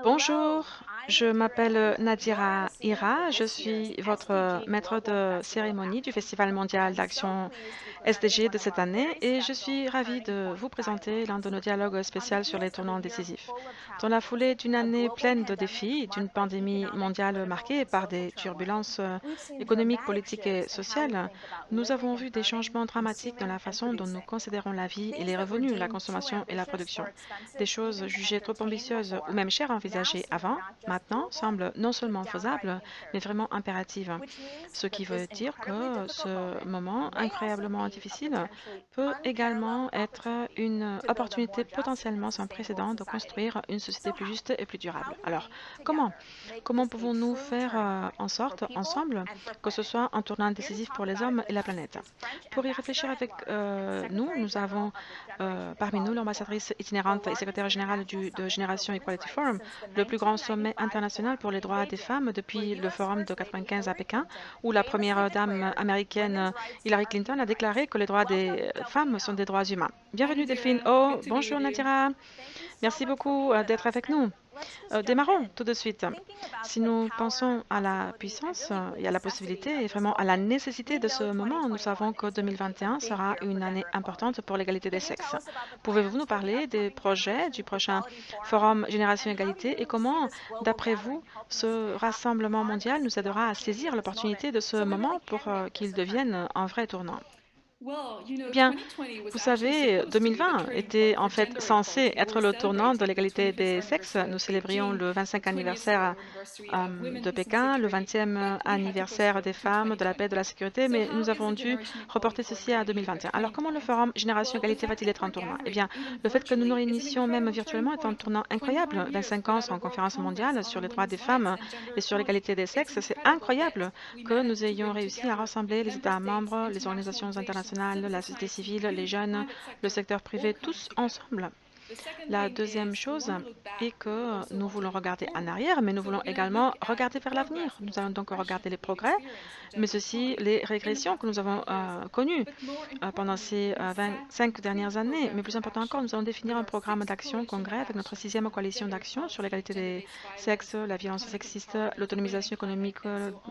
Bonjour, je m'appelle Nadira Ira, je suis votre maître de cérémonie du Festival mondial d'action SDG de cette année et je suis ravie de vous présenter l'un de nos dialogues spéciaux sur les tournants décisifs. Dans la foulée d'une année pleine de défis, d'une pandémie mondiale marquée par des turbulences économiques, politiques et sociales, nous avons vu des changements dramatiques dans la façon dont nous considérons la vie et les revenus, la consommation et la production. Des choses jugées trop ambitieuses ou même chères à envisager avant, maintenant, semblent non seulement faisables, mais vraiment impératives. Ce qui veut dire que ce moment incroyablement difficile peut également être une opportunité potentiellement sans précédent de construire une société plus juste et plus durable. Alors, comment? Comment pouvons-nous faire en sorte, ensemble, que ce soit un tournant décisif pour les hommes et la planète? Pour y réfléchir avec nous, nous avons parmi nous l'ambassadrice itinérante et secrétaire générale de Génération Equality Forum, le plus grand sommet international pour les droits des femmes depuis le Forum de 95 à Pékin, où la première dame américaine Hillary Clinton a déclaré que les droits des femmes sont des droits humains. Bienvenue Delphine. Oh, bonjour Natira. Merci beaucoup d'être avec nous. Démarrons tout de suite. Si nous pensons à la puissance et à la possibilité et vraiment à la nécessité de ce moment, nous savons que 2021 sera une année importante pour l'égalité des sexes. Pouvez-vous nous parler des projets du prochain Forum Génération Égalité et comment, d'après vous, ce rassemblement mondial nous aidera à saisir l'opportunité de ce moment pour qu'il devienne un vrai tournant? Eh bien, vous savez, 2020 était en fait censé être le tournant de l'égalité des sexes. Nous célébrions le 25 anniversaire de Pékin, le 20e anniversaire des femmes, de la paix, de la sécurité, mais nous avons dû reporter ceci à 2021. Alors, comment le Forum Génération Égalité va-t-il être un tournant? Eh bien, le fait que nous nous réunissions même virtuellement est un tournant incroyable. 25 ans sans conférence mondiale sur les droits des femmes et sur l'égalité des sexes, c'est incroyable que nous ayons réussi à rassembler les États membres, les organisations internationales, la société civile, les jeunes, le secteur privé, tous ensemble. La deuxième chose est que nous voulons regarder en arrière, mais nous voulons également regarder vers l'avenir. Nous allons donc regarder les progrès, mais aussi les régressions que nous avons connues pendant ces 25 dernières années. Mais plus important encore, nous allons définir un programme d'action congrès avec notre sixième coalition d'action sur l'égalité des sexes, la violence sexiste, l'autonomisation économique,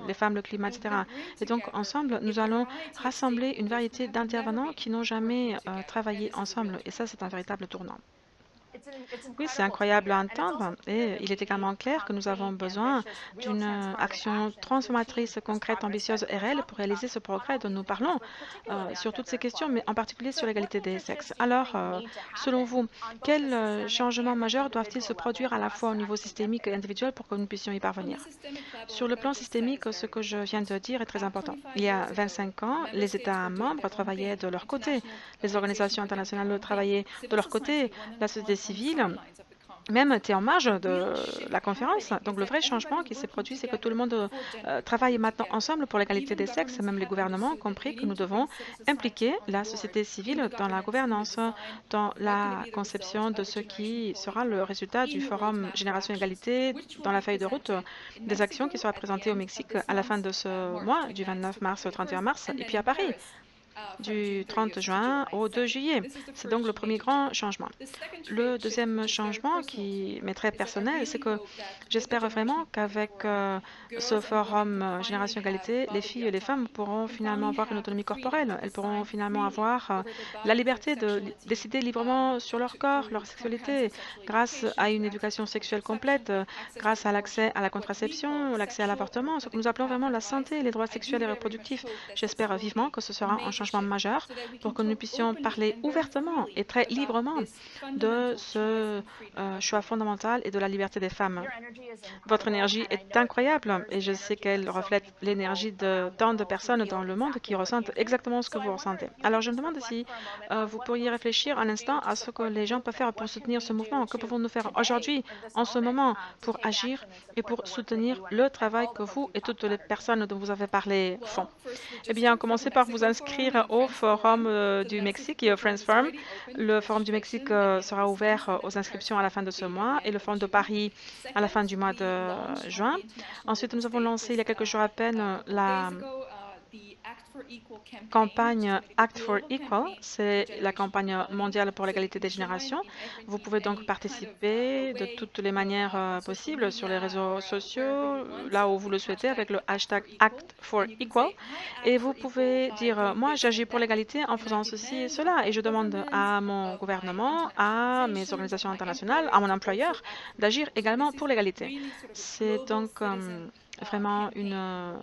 les femmes, le climat, etc. Et donc, ensemble, nous allons rassembler une variété d'intervenants qui n'ont jamais travaillé ensemble. Et ça, c'est un véritable tournant. Oui, c'est incroyable à entendre et il est également clair que nous avons besoin d'une action transformatrice, concrète, ambitieuse et réelle pour réaliser ce progrès dont nous parlons sur toutes ces questions, mais en particulier sur l'égalité des sexes. Alors, selon vous, quels changements majeurs doivent-ils se produire à la fois au niveau systémique et individuel pour que nous puissions y parvenir? Sur le plan systémique, ce que je viens de dire est très important. Il y a 25 ans, les États membres travaillaient de leur côté, les organisations internationales travaillaient de leur côté, la société civile même était en marge de la conférence. Donc le vrai changement qui s'est produit, c'est que tout le monde travaille maintenant ensemble pour l'égalité des sexes, même les gouvernements ont compris que nous devons impliquer la société civile dans la gouvernance, dans la conception de ce qui sera le résultat du Forum Génération Égalité, dans la feuille de route des actions qui sera présentée au Mexique à la fin de ce mois, du 29 mars au 31 mars, et puis à Paris du 30 juin au 2 juillet. C'est donc le premier grand changement. Le deuxième changement qui m'est très personnel, c'est que j'espère vraiment qu'avec ce forum Génération Égalité, les filles et les femmes pourront finalement avoir une autonomie corporelle. Elles pourront finalement avoir la liberté de décider librement sur leur corps, leur sexualité, grâce à une éducation sexuelle complète, grâce à l'accès à la contraception, l'accès à l'avortement, ce que nous appelons vraiment la santé, les droits sexuels et reproductifs. J'espère vivement que ce sera un changement majeur pour que nous puissions parler ouvertement et très librement de ce choix fondamental et de la liberté des femmes. Votre énergie est incroyable et je sais qu'elle reflète l'énergie de tant de personnes dans le monde qui ressentent exactement ce que vous ressentez. Alors je me demande si vous pourriez réfléchir un instant à ce que les gens peuvent faire pour soutenir ce mouvement. Que pouvons-nous faire aujourd'hui, en ce moment, pour agir et pour soutenir le travail que vous et toutes les personnes dont vous avez parlé font? Eh bien, commencez par vous inscrire au Forum du Mexique et au Friends Forum. Le Forum du Mexique sera ouvert aux inscriptions à la fin de ce mois et le Forum de Paris à la fin du mois de juin. Ensuite, nous avons lancé il y a quelques jours à peine campagne Act for Equal, c'est la campagne mondiale pour l'égalité des générations. Vous pouvez donc participer de toutes les manières possibles sur les réseaux sociaux, là où vous le souhaitez, avec le hashtag Act for Equal. Et vous pouvez dire, moi j'agis pour l'égalité en faisant ceci et cela. Et je demande à mon gouvernement, à mes organisations internationales, à mon employeur d'agir également pour l'égalité. C'est donc vraiment une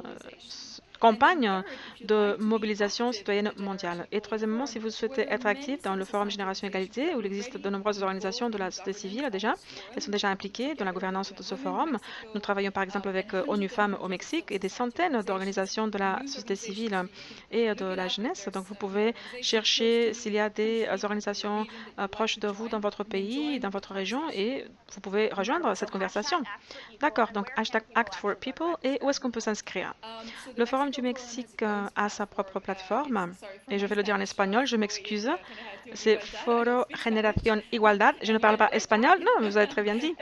campagne de mobilisation citoyenne mondiale. Et troisièmement, si vous souhaitez être actif dans le Forum Génération Égalité, où il existe de nombreuses organisations de la société civile déjà, elles sont déjà impliquées dans la gouvernance de ce forum. Nous travaillons par exemple avec ONU Femmes au Mexique et des centaines d'organisations de la société civile et de la jeunesse. Donc vous pouvez chercher s'il y a des organisations proches de vous dans votre pays, dans votre région, et vous pouvez rejoindre cette conversation. D'accord, donc hashtag Act for People. Et où est-ce qu'on peut s'inscrire? Le Forum du Mexique a sa propre plateforme, et je vais le dire en espagnol, je m'excuse. C'est Foro Generación Igualdad. Je ne parle pas espagnol, non, vous avez très bien dit.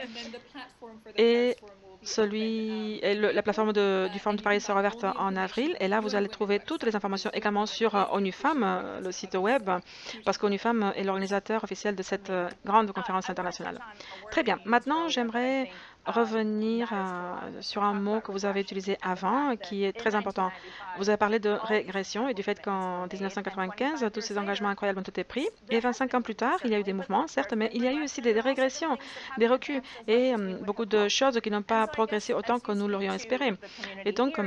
Et la plateforme du Forum de Paris sera ouverte en avril, et là vous allez trouver toutes les informations également sur ONU Femmes, le site web, parce qu'ONU Femmes est l'organisateur officiel de cette grande conférence internationale. Très bien, maintenant j'aimerais revenir sur un mot que vous avez utilisé avant, qui est très important. Vous avez parlé de régression et du fait qu'en 1995, tous ces engagements incroyables ont été pris. Et 25 ans plus tard, il y a eu des mouvements, certes, mais il y a eu aussi des régressions, des reculs et beaucoup de choses qui n'ont pas progressé autant que nous l'aurions espéré. Et donc,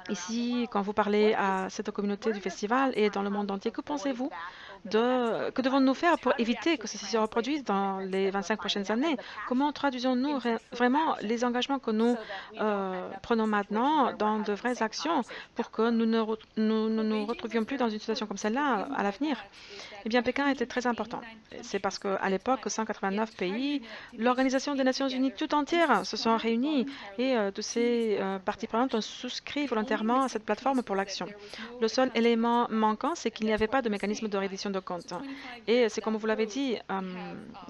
ici, quand vous parlez à cette communauté du festival et dans le monde entier, que pensez-vous que devons-nous faire pour éviter que ceci se reproduise dans les 25 prochaines années? Comment traduisons-nous vraiment les engagements que nous prenons maintenant dans de vraies actions pour que nous ne nous retrouvions plus dans une situation comme celle-là à l'avenir? Eh bien, Pékin était très important. C'est parce qu'à l'époque, 189 pays, l'Organisation des Nations Unies tout entière se sont réunis et tous ces parties prenantes ont souscrit volontairement à cette plateforme pour l'action. Le seul élément manquant, c'est qu'il n'y avait pas de mécanisme de reddition de comptes. Et c'est comme vous l'avez dit,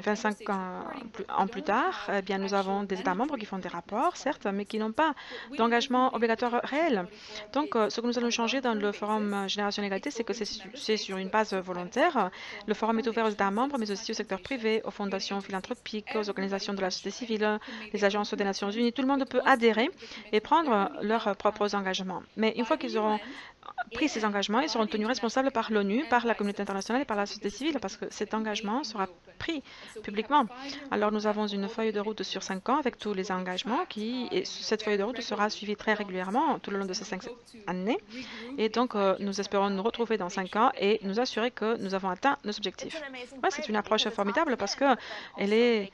25 ans plus tard, eh bien, nous avons des États membres qui font des rapports, certes, mais qui n'ont pas d'engagement obligatoire réel. Donc, ce que nous allons changer dans le Forum Génération Égalité, c'est que c'est sur une base volontaire. Le forum est ouvert aux États membres, mais aussi au secteur privé, aux fondations philanthropiques, aux organisations de la société civile, les agences des Nations Unies. Tout le monde peut adhérer et prendre leurs propres engagements. Mais une fois qu'ils auront pris ces engagements, ils seront tenus responsables par l'ONU, par la communauté internationale et par la société civile, parce que cet engagement sera pris publiquement. Alors nous avons une feuille de route sur 5 ans avec tous les engagements et cette feuille de route sera suivie très régulièrement tout le long de ces 5 années. Et donc nous espérons nous retrouver dans 5 ans et nous assurer que nous avons atteint nos objectifs. Ouais, c'est une approche formidable parce qu'elle est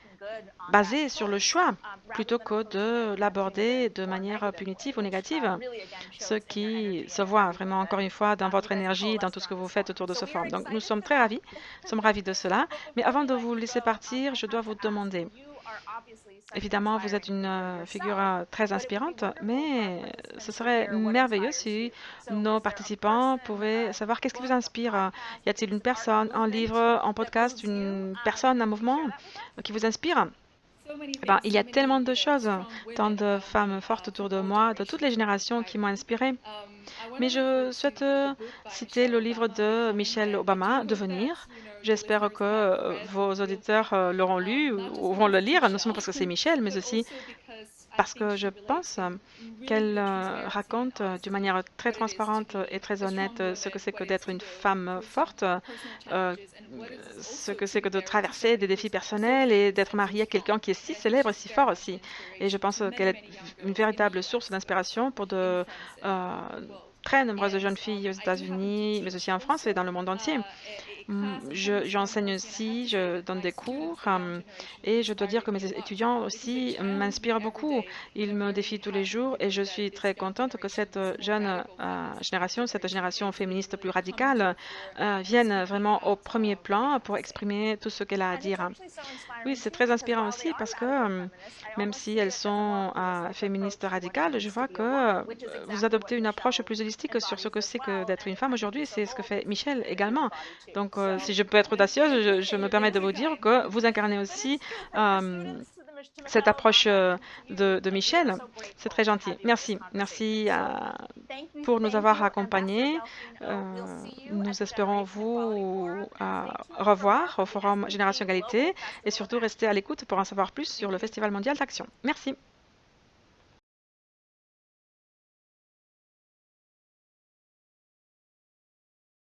basée sur le choix plutôt que de l'aborder de manière punitive ou négative, ce qui se voit vraiment encore une fois dans votre énergie, dans tout ce que vous faites autour de ce forum. Donc nous sommes très ravis, nous sommes ravis de cela. Mais avant de vous laisser partir, je dois vous demander, évidemment, vous êtes une figure très inspirante, mais ce serait merveilleux si nos participants pouvaient savoir qu'est-ce qui vous inspire. Y a-t-il une personne, un livre, un podcast, une personne, un mouvement qui vous inspire? Eh ben, il y a tellement de choses, tant de femmes fortes autour de moi, de toutes les générations qui m'ont inspirée. Mais je souhaite citer le livre de Michelle Obama, Devenir. J'espère que vos auditeurs l'auront lu ou vont le lire, non seulement parce que c'est Michelle, mais aussi parce que je pense qu'elle raconte d'une manière très transparente et très honnête ce que c'est que d'être une femme forte, ce que c'est que de traverser des défis personnels et d'être mariée à quelqu'un qui est si célèbre et si fort aussi. Et je pense qu'elle est une véritable source d'inspiration pour de très nombreuses jeunes filles aux États-Unis, mais aussi en France et dans le monde entier. J'enseigne aussi, je donne des cours et je dois dire que mes étudiants aussi m'inspirent beaucoup. Ils me défient tous les jours et je suis très contente que cette jeune génération, cette génération féministe plus radicale, vienne vraiment au premier plan pour exprimer tout ce qu'elle a à dire. Oui, c'est très inspirant aussi parce que même si elles sont féministes radicales, je vois que vous adoptez une approche plus holistique sur ce que c'est que d'être une femme aujourd'hui. C'est ce que fait Michel également. Donc, si je peux être audacieuse, je me permets de vous dire que vous incarnez aussi cette approche de Michel. C'est très gentil. Merci. Merci pour nous avoir accompagnés. Nous espérons vous revoir au Forum Génération Égalité et surtout rester à l'écoute pour en savoir plus sur le Festival mondial d'Action. Merci.